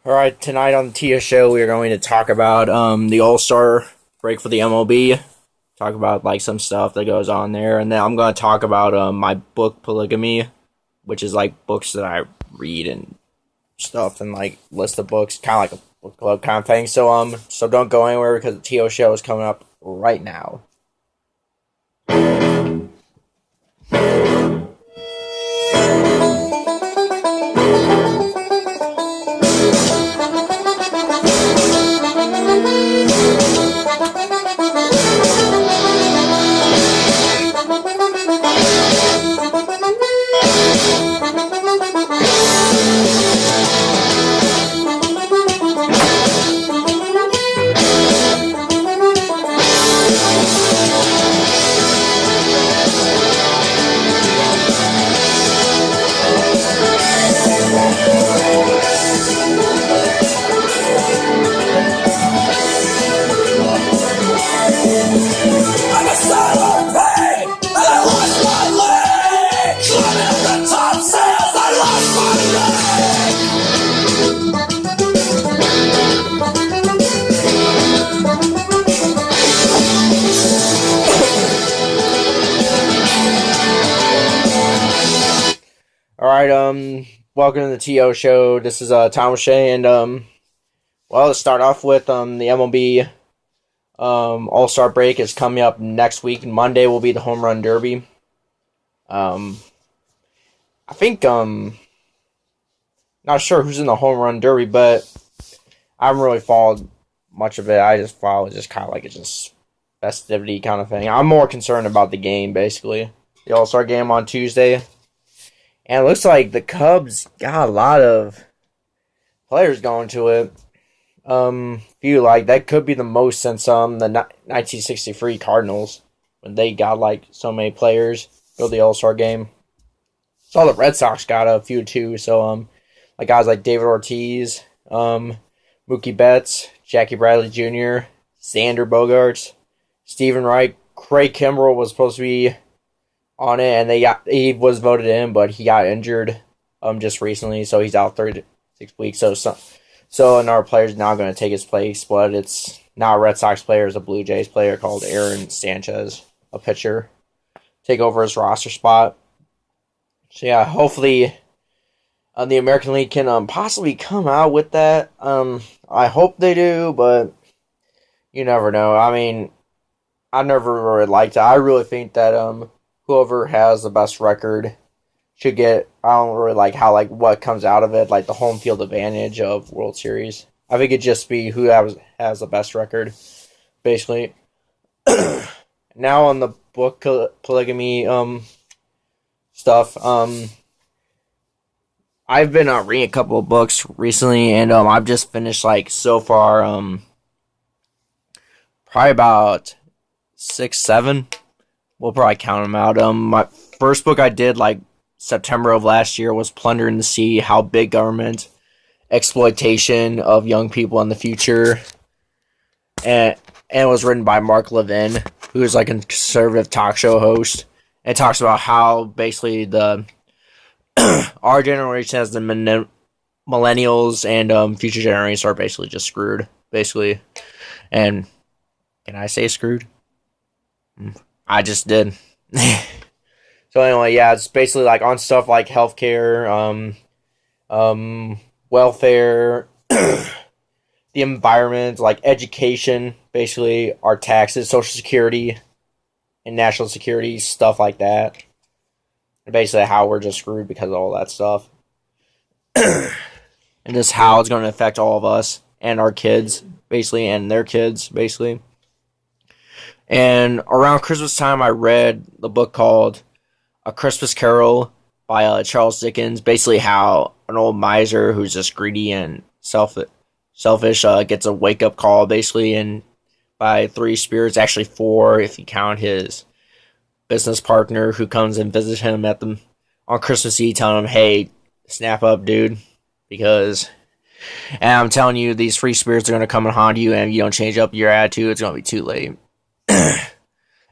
All right, tonight on the TO show, we are going to talk about the All-Star break for the MLB. Talk about like some stuff that goes on there, and then I'm going to talk about my book Polygamy, which is like books that I read and stuff, and like list of books, kind of like a book club kind of thing. So don't go anywhere because the TO show is coming up right now. Alright, welcome to the TO show. This is Tom O'Shea, and let's start off with the MLB All-Star break is coming up next week. Monday will be the Home Run Derby. I think not sure who's in the Home Run Derby, but I haven't really followed much of it. I just follow just kind of like it's just festivity kind of thing. I'm more concerned about the game, basically. The All-Star game on Tuesday. And it looks like the Cubs got a lot of players going to it. Feel like that could be the most since the 1963 Cardinals, when they got like so many players go to the All-Star game. Saw the Red Sox got a few too. So like guys like David Ortiz, Mookie Betts, Jackie Bradley Jr., Xander Bogaerts, Stephen Wright, Craig Kimbrell was supposed to be on it, and he was voted in, but he got injured just recently, so he's out 36 weeks. So another player's now going to take his place, but it's not a Red Sox player, it's a Blue Jays player called Aaron Sanchez, a pitcher, take over his roster spot. So yeah, hopefully the American League can possibly come out with that. I hope they do, but you never know. I mean, I never really liked it. I really think that whoever has the best record should get. I don't really like how what comes out of it, like the home field advantage of World Series. I think it'd just be who has the best record, basically. Now on the book polygamy stuff. I've been reading a couple of books recently, and I've just finished so far probably about 6, 7. We'll probably count them out. My first book I did September of last year was Plundering the Sea: How Big Government Exploitation of Young People in the Future, and it was written by Mark Levin, who is a conservative talk show host. And it talks about how basically our generation as the millennials and future generations are basically just screwed, basically. And can I say screwed? I just did. So anyway, yeah, it's basically on stuff like healthcare, welfare, the environment, education, basically our taxes, Social Security, and national security, stuff like that. And basically how we're just screwed because of all that stuff. And just how it's going to affect all of us and our kids, basically, and their kids, basically. And around Christmas time, I read the book called A Christmas Carol by Charles Dickens. Basically how an old miser who's just greedy and selfish gets a wake-up call, basically, and by 3 spirits, actually 4 if you count his business partner who comes and visits him on Christmas Eve, telling him, hey, snap up, dude, and I'm telling you, these 3 spirits are going to come and haunt you, and if you don't change up your attitude, it's going to be too late.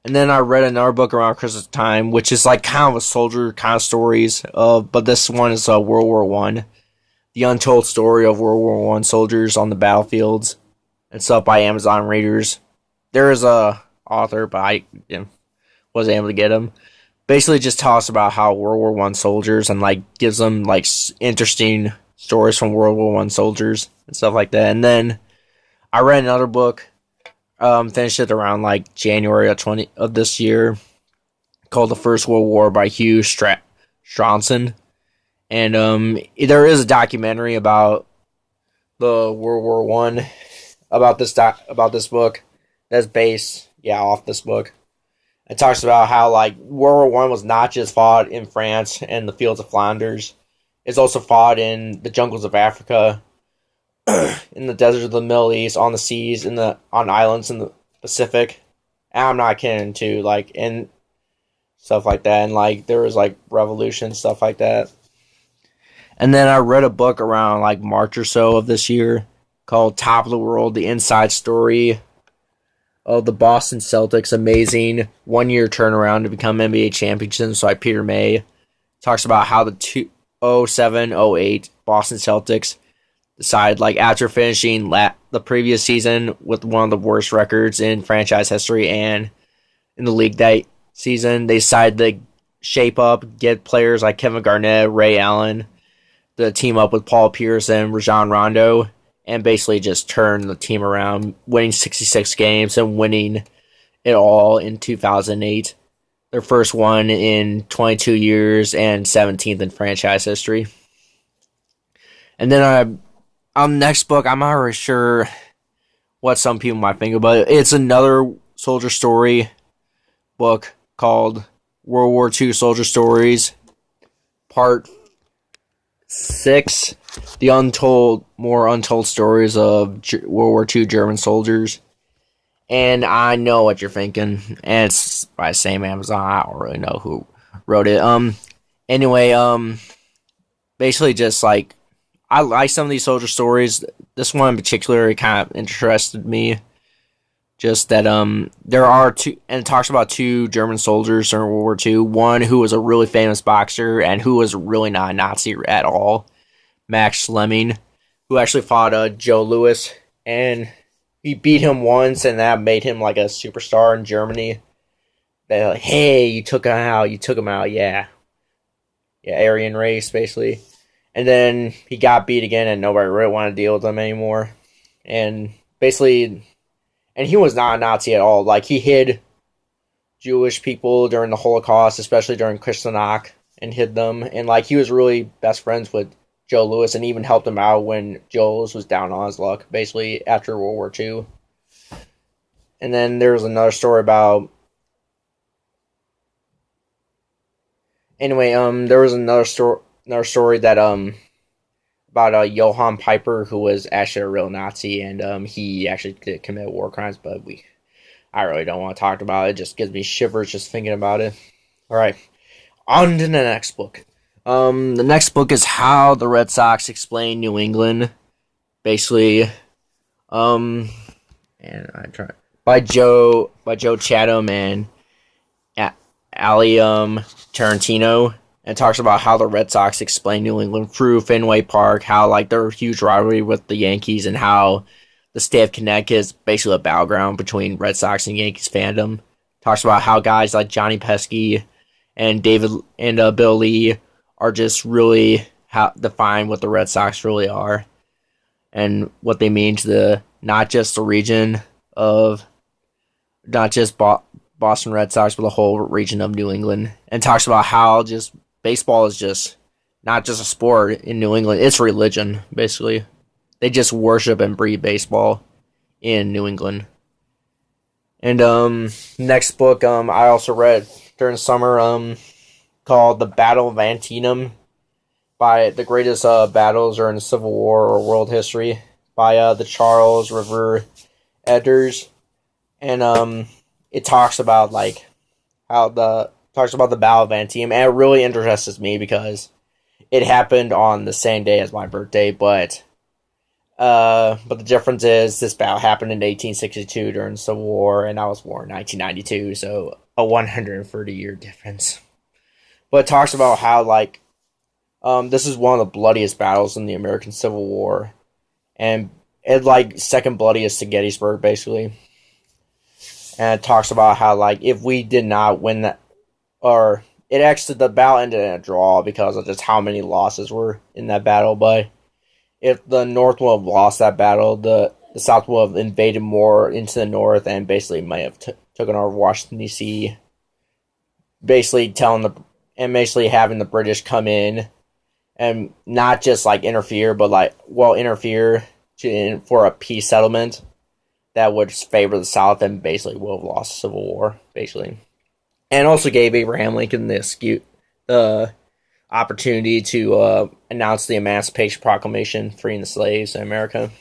And then I read another book around Christmas time, which is kind of a soldier kind of stories. But this one is World War I, The Untold Story of World War I Soldiers on the Battlefields. It's up by Amazon readers. There is a author, but I wasn't able to get him. Basically just talks about how World War I soldiers and gives them interesting stories from World War I soldiers and stuff like that. And then I read another book, finished it around January of this year, called The First World War by Hugh Stronson. And there is a documentary about the World War I about this book that's based off this book. It talks about how World War I was not just fought in France and the fields of Flanders. It's also fought in the jungles of Africa, in the deserts of the Middle East, on the seas, on islands in the Pacific. And I'm not kidding too, and stuff like that. And there was revolution, stuff like that. And then I read a book around March or so of this year called Top of the World: The Inside Story of the Boston Celtics' amazing one-year turnaround to become NBA champions by Peter May. Talks about how the 2007-08 Boston Celtics decided, after finishing the previous season with one of the worst records in franchise history and in the league that season, they decided to shape up, get players like Kevin Garnett, Ray Allen, to team up with Paul Pierce and Rajon Rondo, and basically just turn the team around, winning 66 games and winning it all in 2008. Their first one in 22 years and 17th in franchise history. And then on the next book, I'm not really sure what some people might think about it. It's another soldier story book called World War II Soldier Stories, Part 6, The More Untold Stories of World War II German Soldiers. And I know what you're thinking, and it's by the same Amazon. I don't really know who wrote it. Anyway, basically just I like some of these soldier stories. This one in particular, it kind of interested me. Just that there are two, and it talks about two German soldiers during World War II. One who was a really famous boxer and who was really not a Nazi at all, Max Schmeling, who actually fought Joe Louis, and he beat him once, and that made him a superstar in Germany. They're like, hey, you took him out, yeah, Aryan race, basically. And then he got beat again, and nobody really wanted to deal with him anymore. And basically, and he was not a Nazi at all. He hid Jewish people during the Holocaust, especially during Kristallnacht, and hid them. And he was really best friends with Joe Louis, and even helped him out when Joe Louis was down on his luck, basically after World War II. And then there was another story about. Anyway, there was another story that about Johann Piper, who was actually a real Nazi, and he actually did commit war crimes, but I really don't want to talk about it. It just gives me shivers just thinking about it. All right, on to the next book. The next book is How the Red Sox Explain New England, basically. And I try by Joe Chatham and Ali Tarantino. And talks about how the Red Sox explain New England through Fenway Park, how they're a huge rivalry with the Yankees, and how the state of Connecticut is basically a battleground between Red Sox and Yankees fandom. Talks about how guys like Johnny Pesky and David and Bill Lee are just really define what the Red Sox really are, and what they mean to not just the region of, not just Boston Red Sox, but the whole region of New England. And talks about how just baseball is just not just a sport in New England, it's religion, basically. They just worship and breathe baseball in New England. And next book I also read during the summer called The Battle of Antietam, by the greatest battles during the Civil War or world history, by the Charles River editors. And it talks about the Battle of Antietam, and it really interests me because it happened on the same day as my birthday, but the difference is this battle happened in 1862 during the Civil War, and I was born in 1992, so a 130-year difference. But it talks about how This is one of the bloodiest battles in the American Civil War, and it like second bloodiest to Gettysburg, basically. And it talks about how like if we did not win that, or it actually the battle ended in a draw because of just how many losses were in that battle. But if the North would have lost that battle, the South would have invaded more into the North and basically might have taken over Washington D.C. Basically basically having the British come in and not just like interfere, but like interfere for a peace settlement that would favor the South and basically would have lost the Civil War, basically. And also gave Abraham Lincoln the opportunity to announce the Emancipation Proclamation, freeing the slaves in America.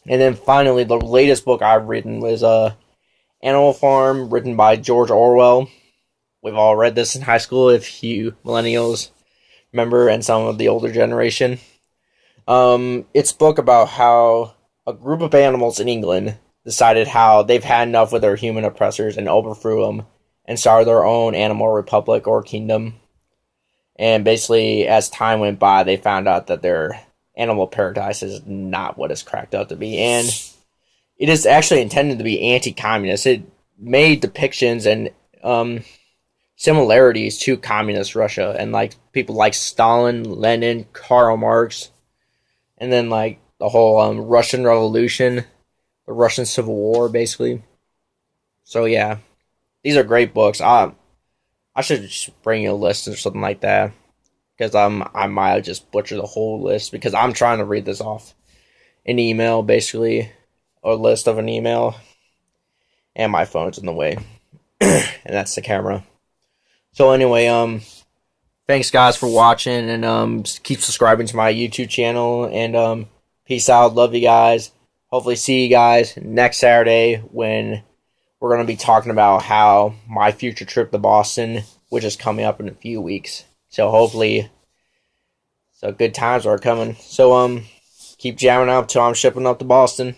And then finally, the latest book I've written was Animal Farm, written by George Orwell. We've all read this in high school, if you millennials remember, and some of the older generation. It's a book about how a group of animals in England decided how they've had enough with their human oppressors and overthrew them and started their own animal republic or kingdom. And basically, as time went by, they found out that their animal paradise is not what it's cracked out to be. And it is actually intended to be anti-communist. It made depictions and similarities to communist Russia and like people like Stalin, Lenin, Karl Marx, and then like the whole Russian Revolution, the Russian Civil War, basically. So yeah, these are great books. I should just bring you a list or something like that, because I might just butcher the whole list because I'm trying to read this off an email, basically, or a list of an email, and my phone's in the way, and that's the camera. So anyway, thanks guys for watching, and keep subscribing to my YouTube channel, and peace out. Love you guys. Hopefully see you guys next Saturday when we're going to be talking about how my future trip to Boston, which is coming up in a few weeks. So hopefully, good times are coming. So keep jamming up till I'm shipping up to Boston.